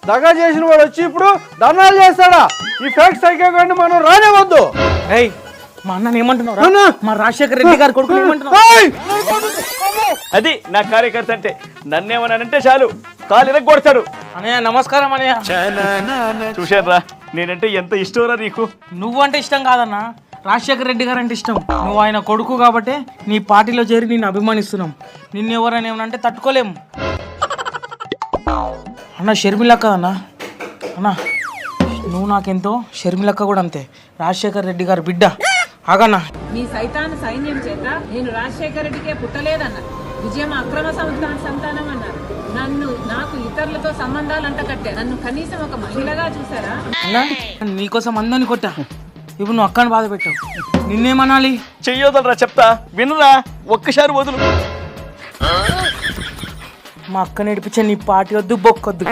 దగా చేసిన వాడు వచ్చి ఇప్పుడు ధర్నాలు చేస్తాడా? ఈ ఫేక్ సైకో గారిని మనం రానివ్వద్దు. ఏయ్ మా అన్నని ఏమంటున్నావు? మా రాజశేఖర రెడ్డి గారి కొడుకు ఏమంటున్నావు? అది నా కార్యకర్త అంటే. నన్నేమన్నానంటే చాలు కాలు ఇరగొడతాడు. అనయ్య నమస్కారం అనయ్య. చూశారా నేనంటే ఎంత ఇష్టంరా నీకు? నువ్వంటే ఇష్టం కాదన్నా, రాజశేఖర రెడ్డి గారు అంటే ఇష్టం. నువ్వు ఆయన కొడుకు కాబట్టి నీ పార్టీలో చేరి నిన్ను అభిమానిస్తున్నాం. నిన్ను ఎవరైనా ఏమనంటే తట్టుకోలేము అన్న. షర్మిలక్క అన్న, అన్న నువ్వు నాకెంతో, షర్మిలక్క కూడా అంతే. రాజశేఖర రెడ్డి గారి బిడ్డ. ఆగన్నా, మీ సైతాన్ సైన్యం చేత నేను రాజశేఖర రెడ్డికే పుట్టలేదన్న. విజయం అక్రమ సంతానం అన్నారు. నాకు ఇతరులతో సంబంధాలు అంట కట్టే. నన్ను కనీసం ఒక మహిళగా చూసారా? అన్నా నీకోసం అందరిని కొట్టా, ఇప్పుడు నువ్వు అక్కని బాధ పెట్టావు. నిన్నేమనాలి? చెయ్యొదలరా చెప్తా వినరా, ఒక్కసారి వదులు. మా అక్కని నడిపించే నీ పార్టీ వద్దు, బొక్కొద్దు.